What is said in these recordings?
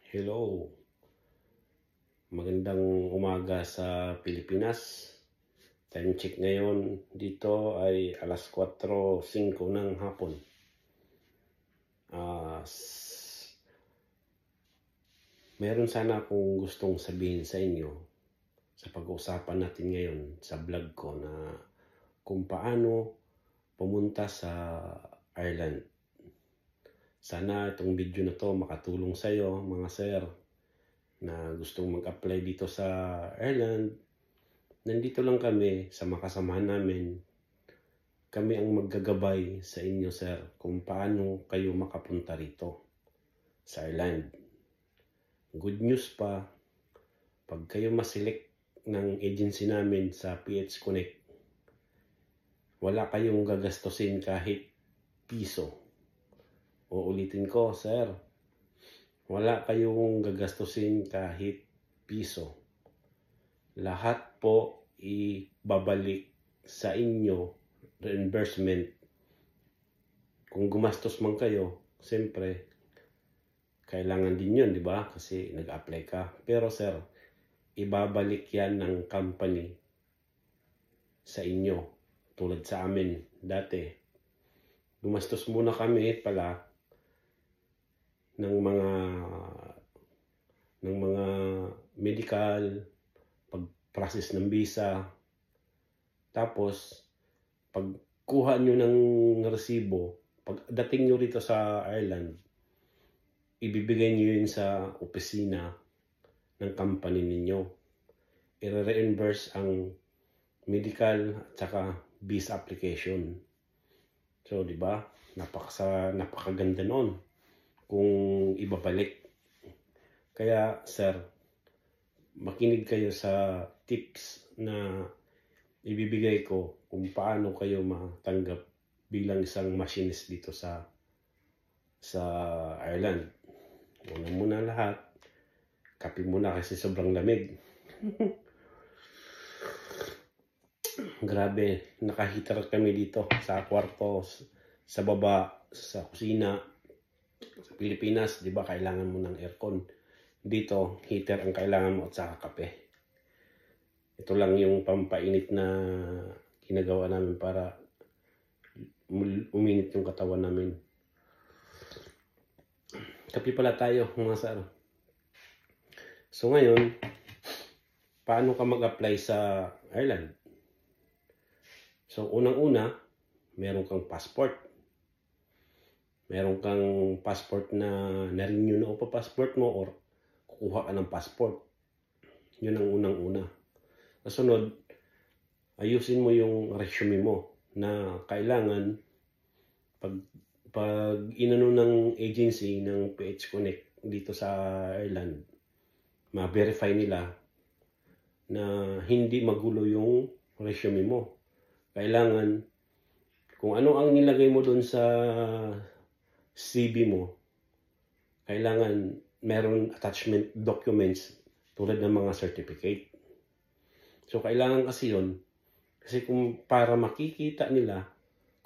Hello, magandang umaga sa Pilipinas. Time check ngayon dito ay alas 4:05 ng hapon. Meron sana akong gustong sabihin sa inyo sa pag-uusapan natin ngayon sa vlog ko na kung paano pumunta sa Ireland. Sana itong video na to makatulong sa iyo mga sir na gustong mag-apply dito sa Ireland. Nandito lang kami sa makasamahan namin. Kami ang maggagabay sa inyo sir kung paano kayo makapunta rito sa Ireland. Good news pa, pag kayo maselect ng agency namin sa PH Connect, wala kayong gagastusin kahit piso. Uulitin ko sir, wala kayong gagastusin kahit piso. Lahat po ibabalik sa inyo, reimbursement. Kung gumastos man kayo, siyempre, kailangan din yun, di ba? Kasi nag-apply ka. Pero sir, ibabalik yan ng company sa inyo. Tulad sa amin dati. Gumastos muna kami pala ng mga medical, pag-process ng visa. Tapos, pagkuha nyo ng resibo, pagdating nyo rito sa Ireland, ibibigay nyo yun sa opisina ng company ninyo. I-reimburse ang medical at saka visa application. So, di ba? Napakaganda noon kung ibabalik. Kaya, sir, makinig kayo sa tips na ibibigay ko kung paano kayo matanggap bilang isang machinist dito sa Ireland. Una muna lahat, kape muna kasi sobrang lamig. Grabe, nakahitar kami dito sa kwarto, sa baba, sa kusina. Sa Pilipinas, di ba, kailangan mo ng aircon. Dito, heater ang kailangan mo at saka kape. Ito lang yung pampainit na ginagawa namin para uminit yung katawan namin. Kape pala tayo, mga sir. So ngayon, paano ka mag-apply sa Ireland? So unang-una, meron kang passport. Meron kang passport na na-renew na o pa passport mo or kukuha ka ng passport. Yun ang unang-una. Kasunod, ayusin mo yung resume mo na kailangan pag inano ng agency ng PH Connect dito sa Ireland, ma-verify nila na hindi magulo yung resume mo. Kailangan, kung ano ang nilagay mo doon sa CV mo, kailangan meron attachment documents tulad ng mga certificate. So, kailangan kasi yun. Kasi kung para makikita nila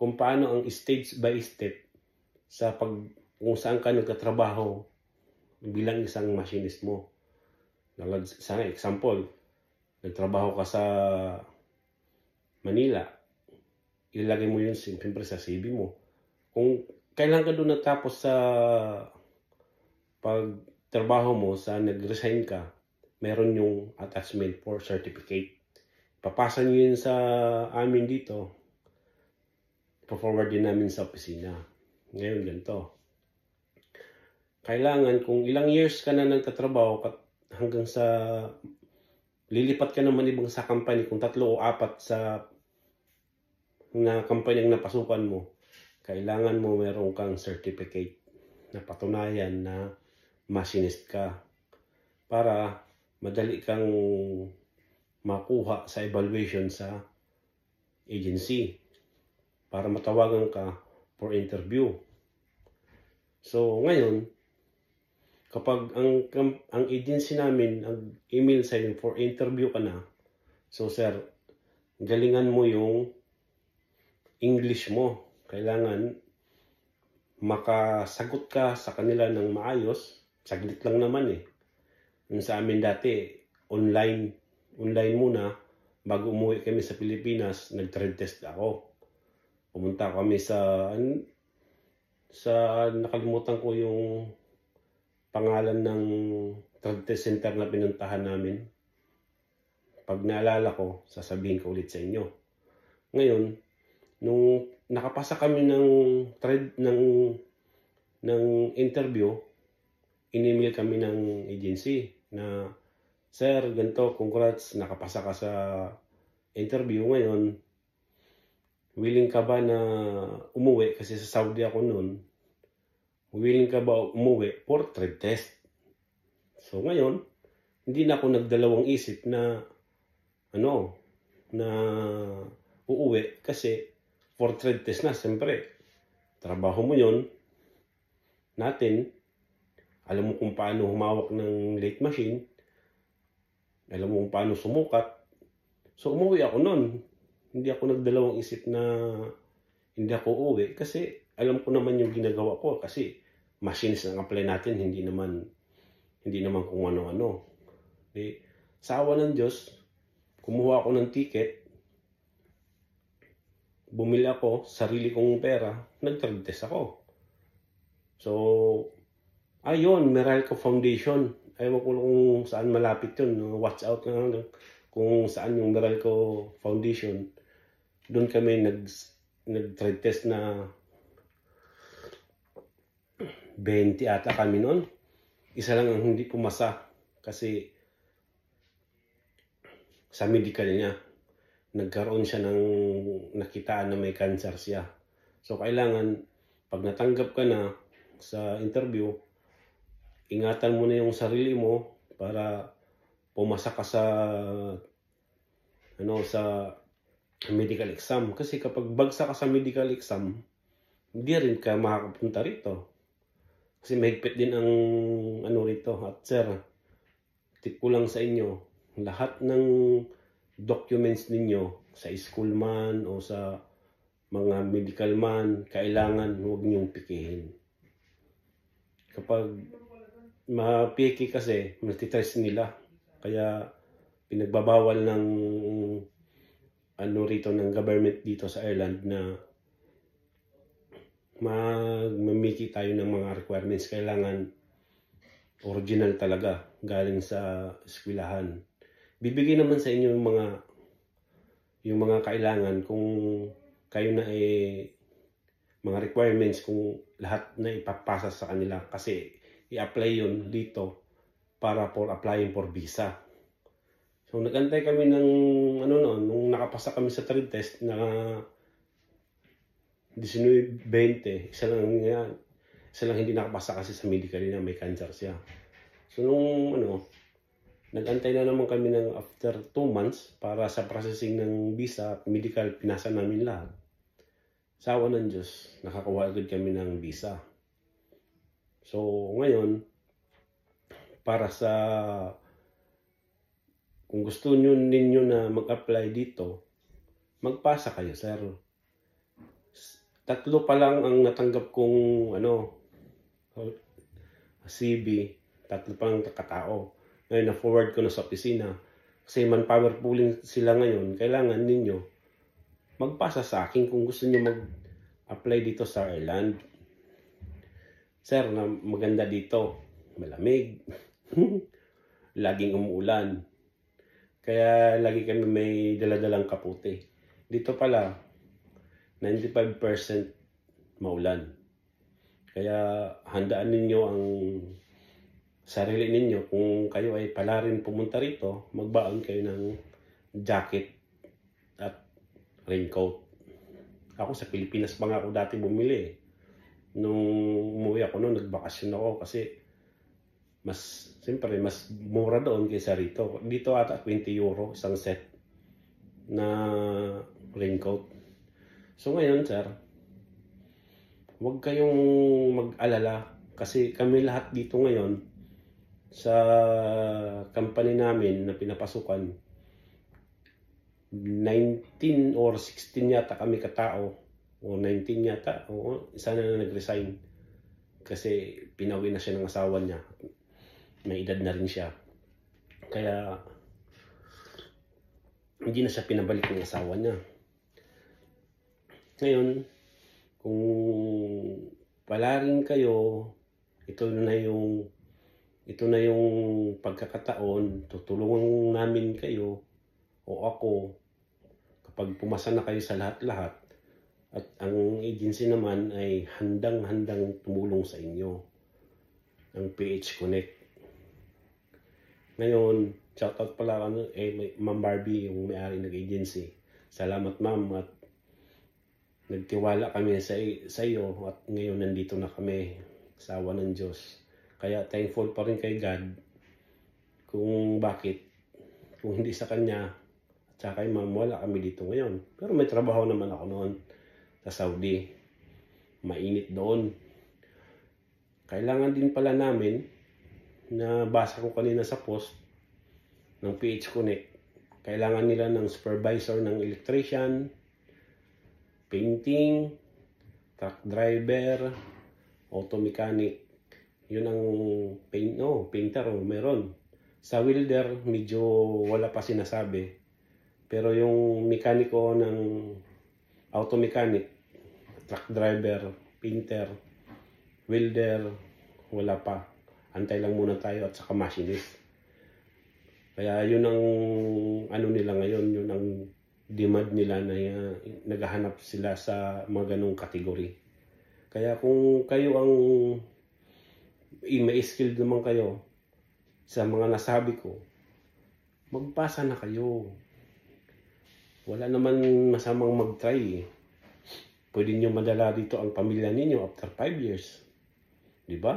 kung paano ang stage by step sa kung saan ka nagtatrabaho bilang isang machinist mo. Sana example, nagtrabaho ka sa Manila, ilagay mo yun siyempre sa CV mo. Kung kailan ka doon natapos sa pagtrabaho mo, sa nag-resign ka, meron yung attachment for certificate. Papasa nyo yun sa amin dito, pa-forward din namin sa opisina. Ngayon ganito. Kailangan kung ilang years ka na nagtatrabaho hanggang sa lilipat ka naman ibang sa company, kung 3 o 4 sa na company ang napasukan mo, kailangan mo meron kang certificate na patunayan na machinist ka para madali kang makuha sa evaluation sa agency para matawagan ka for interview. So ngayon, kapag ang agency namin ang email sa inyo for interview ka na, so sir, galingan mo yung English mo. Kailangan makasagot ka sa kanila ng maayos Saglit lang naman eh. Yung sa amin dati, online muna. Bago umuwi kami sa Pilipinas, nag-trade test ako. Pumunta kami sa nakalimutan ko yung pangalan ng trade test center na pinuntahan namin. Pag naalala ko, sasabihin ko ulit sa inyo. Ngayon, nung nakapasa kami ng interview, in-email kami ng agency na, "Sir, ganito, congrats, nakapasa ka sa interview ngayon. Willing ka ba na umuwi?" Kasi sa Saudi ako noon. "Willing ka ba umuwi for trade test?" So ngayon, hindi na ako nagdalawang isip na uuwi kasi for trade test na. Siyempre, trabaho mo yon natin. Alam mo kung paano humawak ng lathe machine. Alam mo kung paano sumukat. So umuwi ako noon. Hindi ako nagdalawang isip na hindi ako uuwi kasi alam ko naman yung ginagawa ko kasi machines ang apply natin, hindi naman kung ano-ano. Sa awa ng Diyos, kumuha ako ng ticket, bumili ako, sarili kong pera, nag-trade test ako. So, ayun, Meralco Foundation. Ayaw ko kung saan malapit yun. Watch out na kung saan yung Meralco Foundation. Doon kami nag-trade test na 20 ata kami noon. Isa lang ang hindi pumasa kasi sa medical niya, nagkaroon siya ng nakitaan na may cancer siya. So, kailangan, pag natanggap ka na sa interview, ingatan mo na yung sarili mo para pumasa ka sa medical exam. Kasi kapag bagsak ka sa medical exam, hindi rin ka makakapunta rito. Kasi mahigpit din ang rito. At sir, tip ko lang sa inyo, lahat ng documents ninyo sa school man o sa mga medical man, kailangan huwag niyong pikihin. Kapag mapiki kasi, multitrace nila. Kaya pinagbabawal ng ng government dito sa Ireland na mamiki tayo ng mga requirements. Kailangan original talaga, galing sa eskwelahan. Bibigay naman sa inyo yung mga kailangan kung kayo na mga requirements, kung lahat na ipapasa sa kanila kasi i-apply yun dito para for applying for visa. So nagantay kami ng nung nakapasa kami sa trade test na 19-20, isa lang hindi nakapasa kasi sa medical niya, may cancer siya. So nung nagantay na naman kami ng after 2 months para sa processing ng visa at medical, pinasa namin lahat. Sa awa ng Diyos, nakakuha agad kami ng visa. So ngayon, para sa kung gusto ninyo na mag-apply dito, magpasa kayo, sir. 3 pa lang ang natanggap kong CV, 3 pa lang katao. Ngayon, na-forward ko na sa opisina. Kasi manpower pooling sila ngayon. Kailangan ninyo magpasa sa akin kung gusto niyo mag-apply dito sa Ireland. Sir, na maganda dito. Malamig. Laging umuulan. Kaya lagi kami may daladalang kaputi. Dito pala, 95% maulan. Kaya handaan ninyo ang sarili ninyo. Kung kayo ay pala rin pumunta rito, magbaon kayo ng jacket at raincoat. Ako sa Pilipinas pa nga ako dati bumili. Nung umuwi ako noon, nagbakasyon ako kasi siyempre mas mura doon kaysa rito. Dito ata 20 euro isang set na raincoat. So ngayon, sir, huwag kayong mag-alala kasi kami lahat dito ngayon sa company namin na pinapasukan, 19 or 16 yata kami katao, o 19 yata, o isa na nag-resign kasi pinauwi na siya ng asawa niya. may edad na rin siya. Kaya hindi na siya pinabalik ng asawa niya. Ngayon, kung wala rin kayo, ito na yung pagkakataon, tutulungan namin kayo o ako kapag pumasa na kayo sa lahat-lahat, at ang agency naman ay handang-handang tumulong sa inyo, ang PH Connect. Ngayon, shoutout pala Ma'am Barbie, yung may-ari ng agency. Salamat ma'am, at nagtiwala kami sa iyo, at ngayon nandito na kami sa awa ng Diyos. Kaya thankful pa rin kay God kung bakit, kung hindi sa Kanya at saka kay ma'am, wala kami dito ngayon. Pero may trabaho naman ako noon sa Saudi. Mainit doon. Kailangan din pala namin, na basa ko kanina sa post ng PH Connect, kailangan nila ng supervisor ng electrician, painting, truck driver, auto mechanic. Yun ang painter, meron. Sa welder, medyo wala pa sinasabi. Pero yung mekaniko ng auto mechanic, truck driver, painter, welder, wala pa. Antay lang muna tayo, at saka machinist. Kaya yun ang nila ngayon, yun ang demand nila, na naghahanap sila sa mga ganong kategory. Kaya kung kayo ang may skill naman kayo sa mga nasabi ko, magpasa na kayo. Wala naman masamang mag-try. Pwede nyo madala dito ang pamilya ninyo after 5 years. Di ba?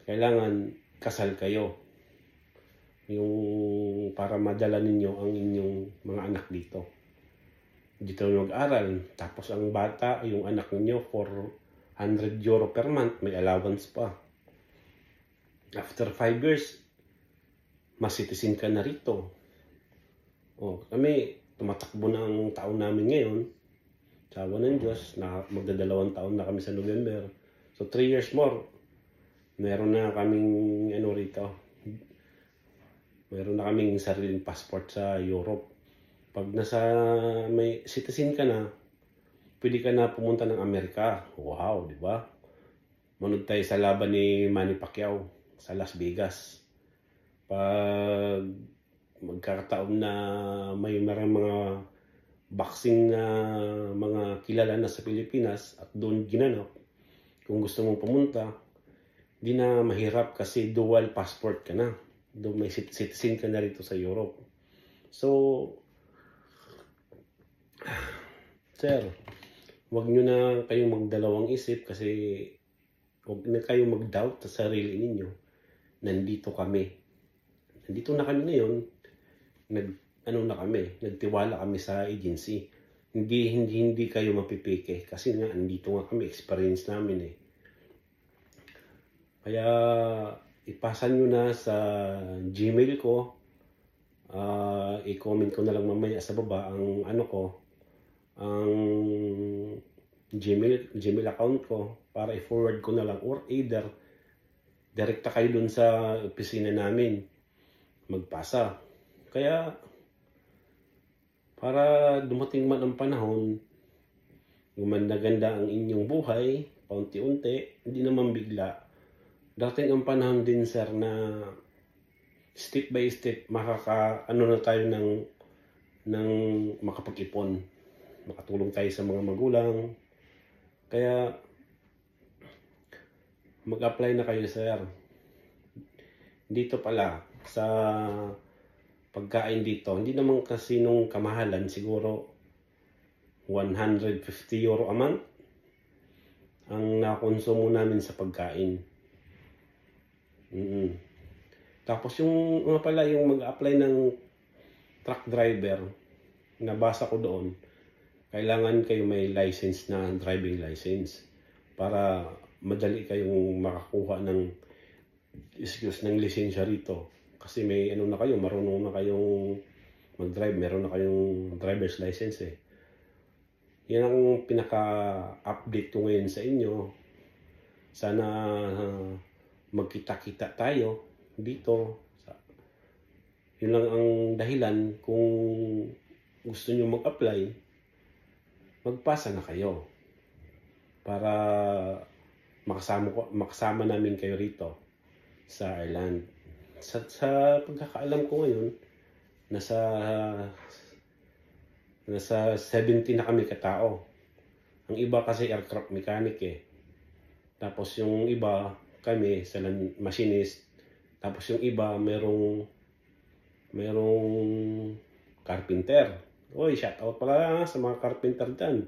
Kailangan kasal kayo, yung para madala ninyo ang inyong mga anak dito. Dito mag-aral, tapos ang bata, yung anak niyo, for €100 per month, may allowance pa. After 5 years, masitisin ka na rito. Kami, tumatakbo na ang taon namin ngayon. Sa awa ng Diyos, magdadalawang taon na kami sa November. So 3 years more, meron na kaming rito. Meron na kaming sariling passport sa Europe. Pag may citizen ka na, pwede ka na pumunta ng Amerika. Wow, di ba? Manood tayo sa laban ni Manny Pacquiao sa Las Vegas. Pag magkakataon na may mga boxing na mga kilala na sa Pilipinas at doon ginanap, kung gusto mong pumunta, di na mahirap kasi dual passport ka na. Doon may citizen ka na rito sa Europe. So, sir, huwag nyo na kayong magdalawang isip, kasi huwag na kayong mag-doubt sa sarili ninyo. Nandito kami. Nandito na kami ngayon. Nagtiwala kami sa agency. Hindi kayo mapipike, kasi nga andito nga kami, experience namin eh. Kaya ipasa nyo na sa Gmail ko. I-comment ko na lang mamaya sa baba ang ang Gmail account ko, para i-forward ko na lang, or either direkta kayo dun sa opisina namin magpasa. Kaya para dumating man ang panahon, gumanda-ganda ang inyong buhay, paunti-unti, hindi naman bigla. Dating ang panahon din, sir, na step by step na tayo ng makapag-ipon. Makatulong tayo sa mga magulang. Kaya mag-apply na kayo, sir. Dito pala sa pagkain dito, hindi naman kasi nung kamahalan, siguro €150 a month ang nakonsumo namin sa pagkain. Tapos yung mag-apply ng truck driver, nabasa ko doon, kailangan kayo may license na driving license para madali kayong makakuha ng lisensya rito. Kasi may marunong na kayong mag-drive, meron na kayong driver's license eh. Yan ang pinaka-update ko ngayon sa inyo. Sana magkita-kita tayo dito. Yun lang ang dahilan. Kung gusto nyo mag-apply, magpasa na kayo para makasama namin kayo rito sa Ireland. Sa pagkakaalam ko ngayon, nasa 70 na kami katao. Ang iba kasi aircraft mechanic eh. Tapos yung iba kami sa machinist. Tapos yung iba merong carpenter. Oy, shout out pala sa mga carpenter dyan.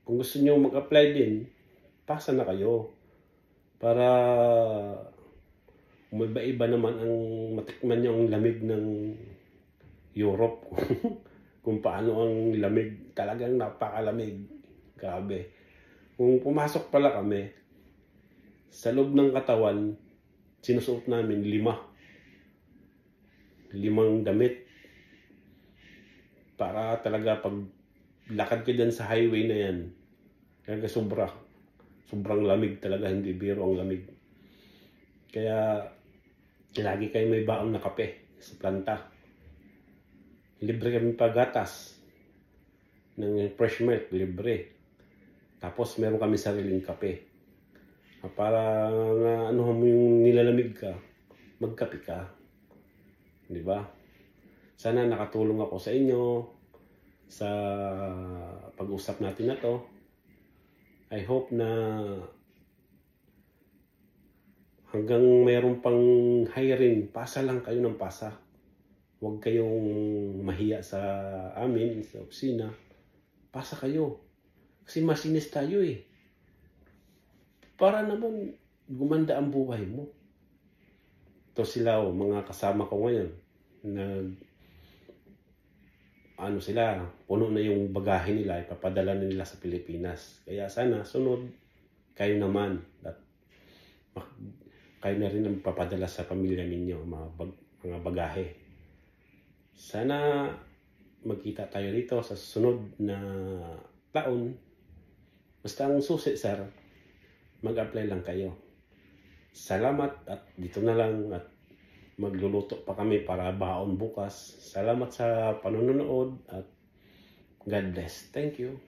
Kung gusto niyo mag-apply din, pasa na kayo. Para iba naman ang matikman niyo ang lamig ng Europe. Kung paano ang lamig, talagang napakalamig. Grabe. Kung pumasok pala kami, sa loob ng katawan, sinusuot namin 5 damit. Para talaga pag lakad ka dyan sa highway na yan, talaga sobrang lamig talaga, hindi biro ang lamig. Kaya lagi kayo may baon na kape sa planta. Libre kami pagatas ng fresh milk, libre. Tapos meron kami sariling kape. Para ano mo yung nilalamig ka, magkape ka. Di ba? Sana nakatulong ako sa inyo sa pag-usap natin na to. I hope na hanggang mayroon pang hiring, pasa lang kayo ng pasa. Huwag kayong mahiya sa amin, sa opisina. Pasa kayo. Kasi masinis tayo eh. Para naman gumanda ang buhay mo. Ito sila mga kasama ko ngayon. Sila, puno na yung bagahe nila, ipapadala nila sa Pilipinas. Kaya sana, sunod, kayo naman. At kayo na rin ang papadala sa pamilya ninyo, mga bagahe. Sana magkita tayo dito sa susunod na taon. Basta ang susi, sir, mag-apply lang kayo. Salamat at dito na lang at magluluto pa kami para baon bukas. Salamat sa panonood at God bless. Thank you.